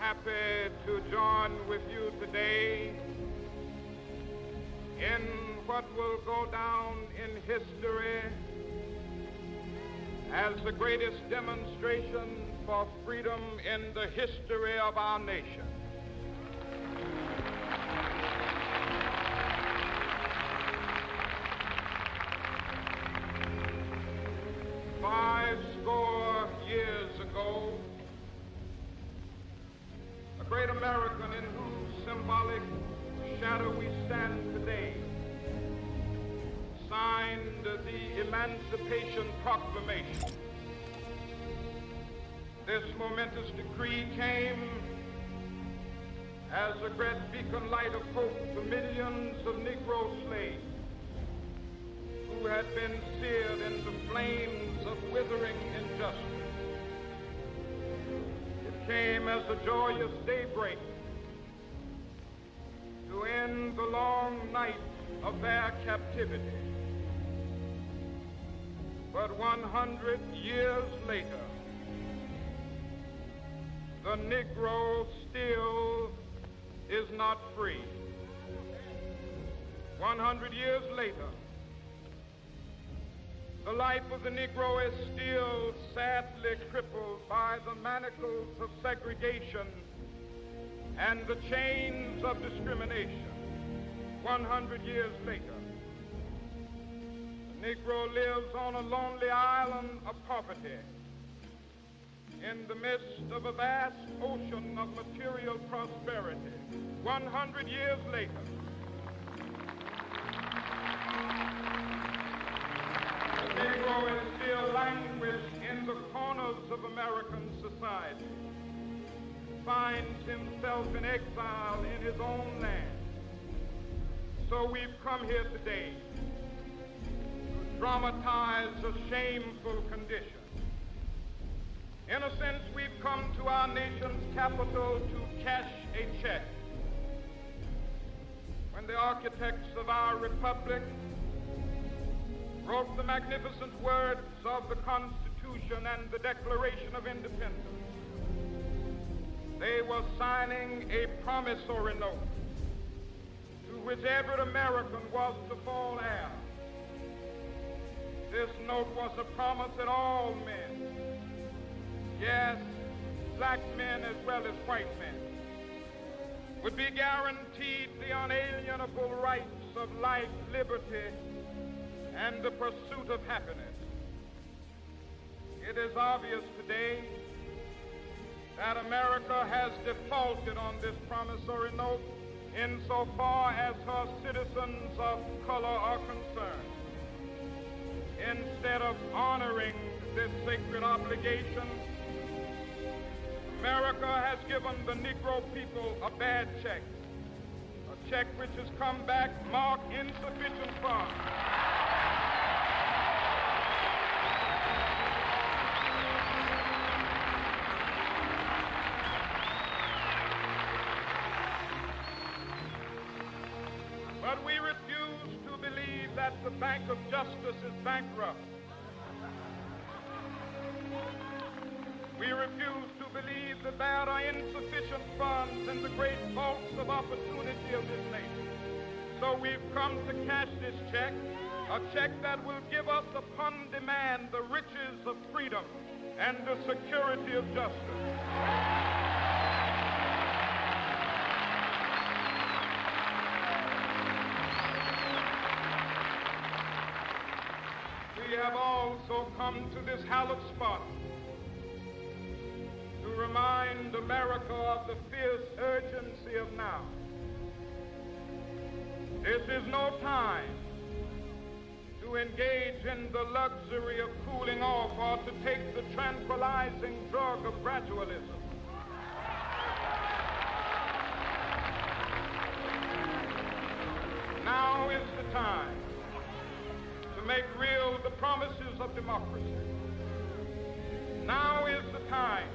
happy to join with you today in what will go down in history as the greatest demonstration for freedom in the history of our nation. Fourscore years ago, a great American in whose symbolic shadow we stand today signed the Emancipation Proclamation. This momentous decree came as a great beacon light of hope to millions of Negro slaves who had been seared in the flames of withering injustice. It came as a joyous daybreak to end the long night of their captivity. But 100 years later, the Negro still is not free. 100 years later, the life of the Negro is still sadly crippled by the manacles of segregation and the chains of discrimination. 100 years later, the Negro lives on a lonely island of poverty in the midst of a vast ocean of material prosperity. 100 years later, the Negro is still languished in the corners of American society, finds himself in exile in his own land. So we've come here today to dramatize a shameful condition. In a sense, we've come to our nation's capital to cash a check. When the architects of our republic wrote the magnificent words of the Constitution and the Declaration of Independence, they were signing a promissory note to which every American was to fall heir. This note was a promise that all men, yes, black men as well as white men, would be guaranteed the unalienable rights of life, liberty, and the pursuit of happiness. It is obvious today that America has defaulted on this promissory note insofar as her citizens of color are concerned. Instead of honoring this sacred obligation, America has given the Negro people a bad check, a check which has come back marked insufficient funds. But we refuse to believe that the Bank of Justice is bankrupt. We refuse to believe that there are insufficient funds in the great vaults of opportunity of this nation. So we've come to cash this check, a check that will give us upon demand the riches of freedom and the security of justice. We have also come to this hallowed spot to remind America of the fierce urgency of now. This is no time to engage in the luxury of cooling off or to take the tranquilizing drug of gradualism. Now is the time to make real the promises of democracy. Now is the time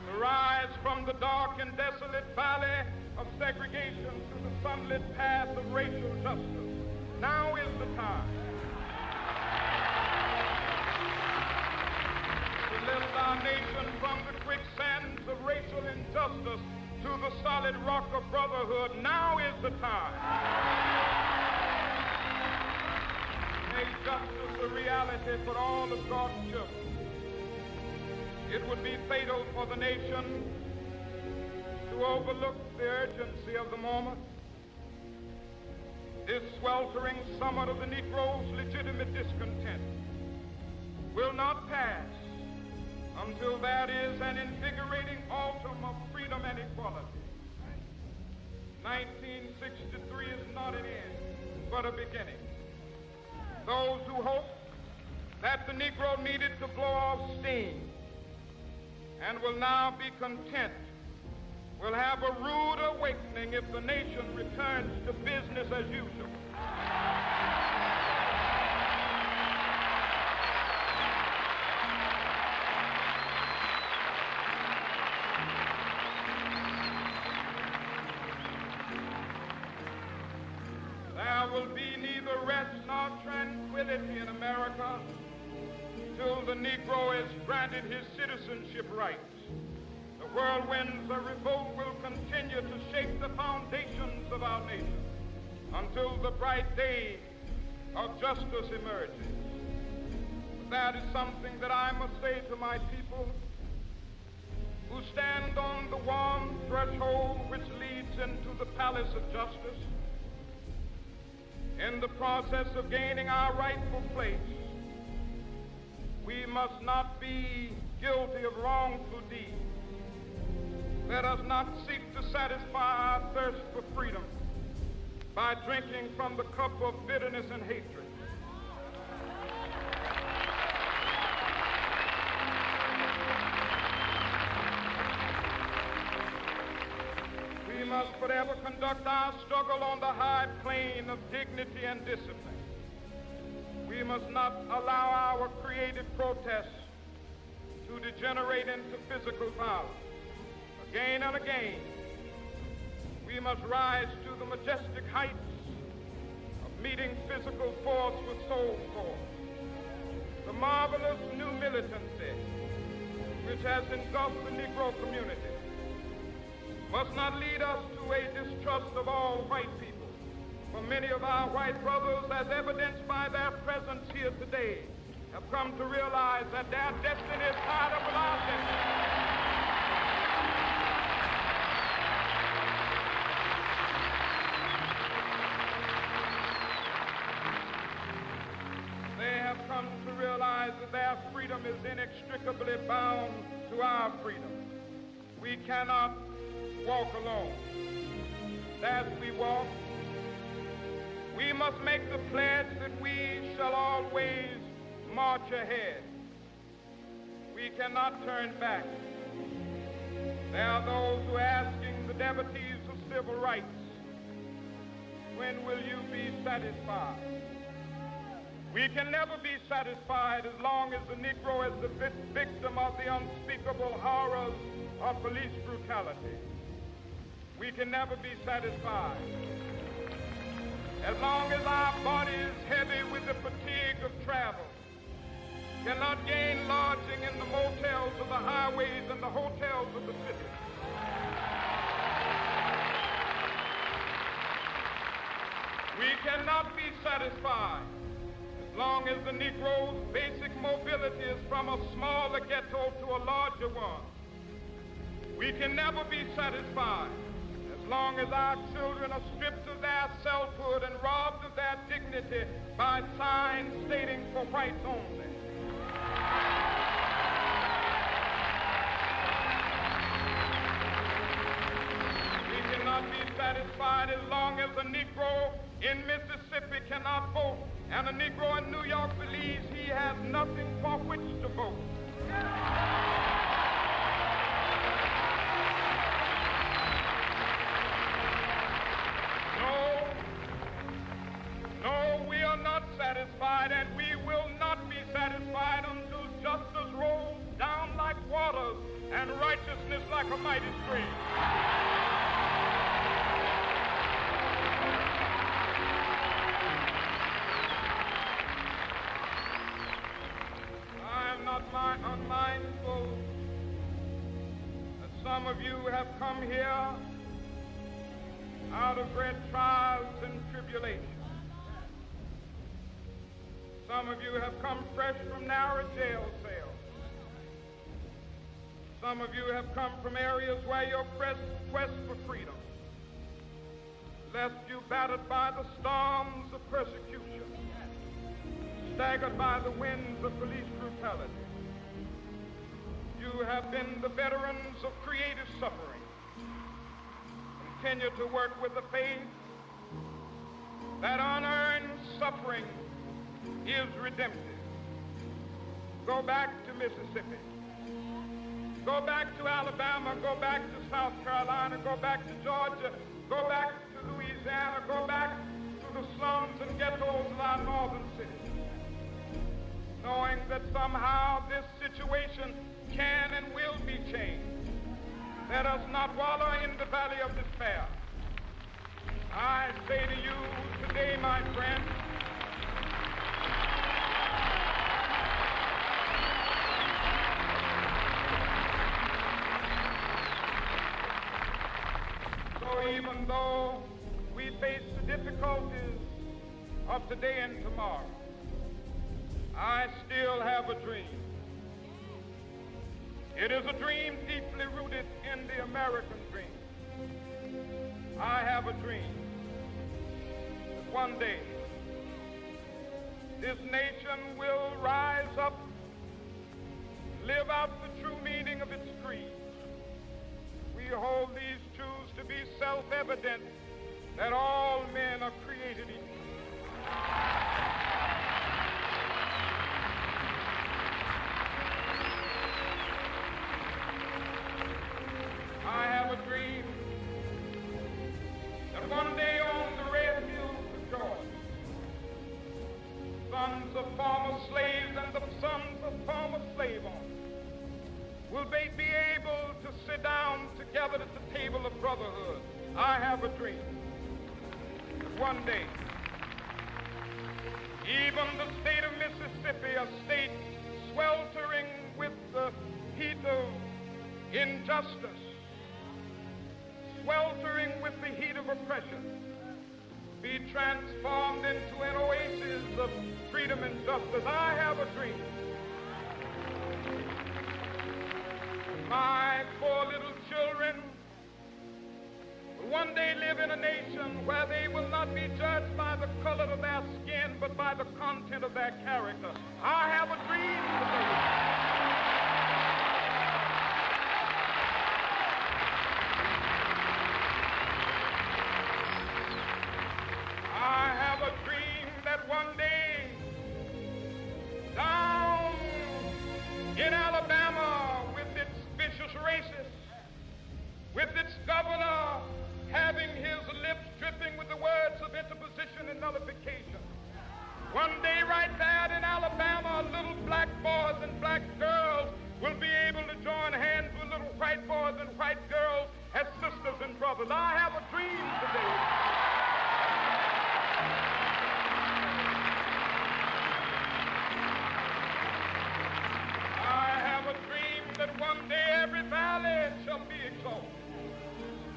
to rise from the dark and desolate valley of segregation to the sunlit path of racial justice. Now is the time to lift our nation from the quicksands of racial injustice solid rock of brotherhood, now is the time. Make justice a reality for all of God's children. It would be fatal for the nation to overlook the urgency of the moment. This sweltering summit of the Negro's legitimate discontent will not pass until that is an invigorating autumn of freedom and equality. 1963 is not an end, but a beginning. Those who hope that the Negro needed to blow off steam and will now be content will have a rude awakening if the nation returns to business as usual. There will be neither rest nor tranquility in America till the Negro is granted his citizenship rights. The whirlwinds of revolt will continue to shake the foundations of our nation until the bright day of justice emerges. But that is something that I must say to my people who stand on the warm threshold which leads into the palace of justice. In the process of gaining our rightful place, we must not be guilty of wrongful deeds. Let us not seek to satisfy our thirst for freedom by drinking from the cup of bitterness and hatred. We must forever conduct our struggle on the high plane of dignity and discipline. We must not allow our creative protests to degenerate into physical violence. Again and again, we must rise to the majestic heights of meeting physical force with soul force. The marvelous new militancy which has engulfed the Negro community must not lead us to a distrust of all white people. For many of our white brothers, as evidenced by their presence here today, have come to realize that their destiny is tied up with our destiny. To realize that their freedom is inextricably bound to our freedom. We cannot walk alone. As we walk, we must make the pledge that we shall always march ahead. We cannot turn back. There are those who are asking the devotees of civil rights, when will you be satisfied? We can never be satisfied as long as the Negro is the victim of the unspeakable horrors of police brutality. We can never be satisfied as long as our body is heavy with the fatigue of travel, cannot gain lodging in the motels of the highways and the hotels of the city. We cannot be satisfied as long as the Negro's basic mobility is from a smaller ghetto to a larger one. We can never be satisfied as long as our children are stripped of their selfhood and robbed of their dignity by signs stating for whites only. We cannot be satisfied as long as a Negro in Mississippi cannot vote and a Negro in New York believes he has nothing for which to vote. No, we are not satisfied, and we will not be satisfied until justice rolls down like waters and righteousness like a mighty stream. Unmindful that some of you have come here out of great trials and tribulations. Some of you have come fresh from narrow jail cells. Some of you have come from areas where your quest for freedom left you battered by the storms of persecution, staggered by the winds of police brutality. You have been the veterans of creative suffering. Continue to work with the faith that unearned suffering is redemptive. Go back to Mississippi. Go back to Alabama. Go back to South Carolina. Go back to Georgia. Go back to Louisiana. Go back to the slums and ghettos of our northern cities, knowing that somehow this situation can and will be changed. Let us not wallow in the valley of despair. I say to you today, my friend, so even though we face the difficulties of today and tomorrow, I still have a dream. It is a dream deeply rooted in the American dream. I have a dream that one day this nation will rise up, live out the true meaning of its creed. We hold these truths to be self-evident, that all men are created equal. I have a dream that one day on the red hills of Georgia, sons of former slaves and the sons of former slave owners will be able to sit down together at the table of brotherhood. I have a dream that one day even the state of Mississippi, a state sweltering with the heat of injustice, sweltering with the heat of oppression, be transformed into an oasis of freedom and justice. I have a dream. My poor little children will one day live in a nation where they will not be judged by the color of their skin, but by the content of their character. I have a dream today. One day, down in Alabama, with its vicious racists, with its governor having his lips dripping with the words of interposition and nullification. One day, right there in Alabama, little black boys and black girls will be able to join hands with little white boys and white girls as sisters and brothers. I have a dream today. That one day every valley shall be exalted,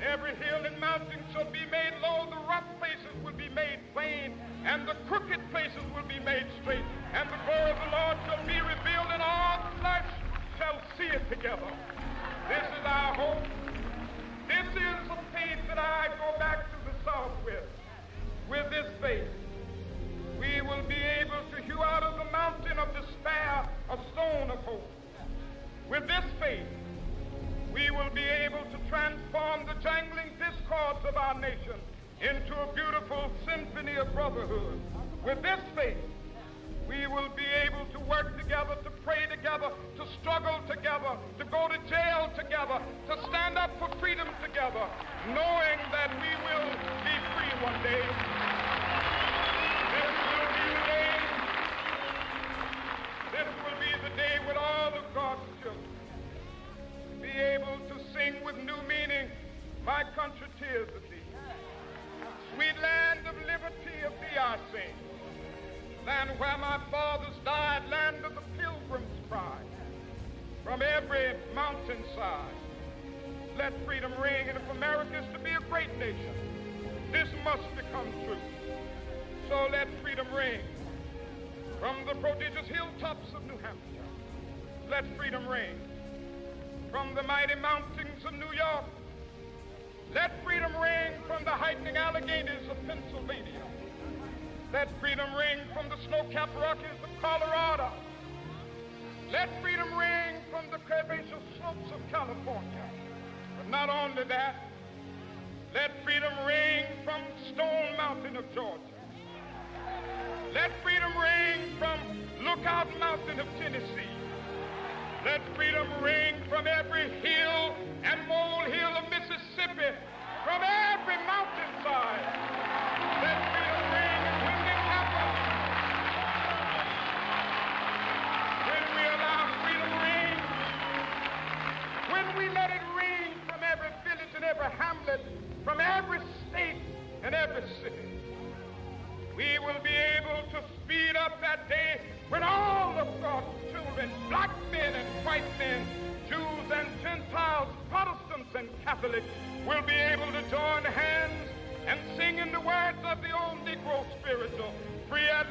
every hill and mountain shall be made low, the rough places will be made plain, and the crooked places will be made straight, and the glory of the Lord shall be revealed, and all flesh shall see it together. This is our hope. This is the faith that I go back to the South with. With this faith, we will be able to hew out of the mountain of despair a stone of hope. With this faith, we will be able to transform the jangling discords of our nation into a beautiful symphony of brotherhood. With this faith, we will be able to work together, to pray together, to struggle together, to go to jail together, to stand up for freedom together, knowing that we will be free one day. This will be the day. This will be the day when all of God's children be able to sing with new meaning, my country tears of thee. Sweet land of liberty of thee I sing. Land where my fathers died, land of the pilgrim's pride. From every mountainside, let freedom ring. And if America is to be a great nation, This must become true. So let freedom ring from the prodigious hilltops of New Hampshire. Let freedom ring from the mighty mountains of New York. Let freedom ring from the heightening Alleghenies of Pennsylvania. Let freedom ring from the snow-capped Rockies of Colorado. Let freedom ring from the curvaceous slopes of California. But not only that, let freedom ring from Stone Mountain of Georgia. Let freedom ring from Lookout Mountain of Tennessee. Let freedom ring from every hill and molehill of Mississippi, from every mountainside. Let freedom ring, and when it happens, when we allow freedom ring, when we let it ring from every village and every hamlet, from every state and every city, we will be able to speed up that day when all of God's children, black men and white men, Jews and Gentiles, Protestants and Catholics, will be able to join hands and sing in the words of the old Negro spiritual, free at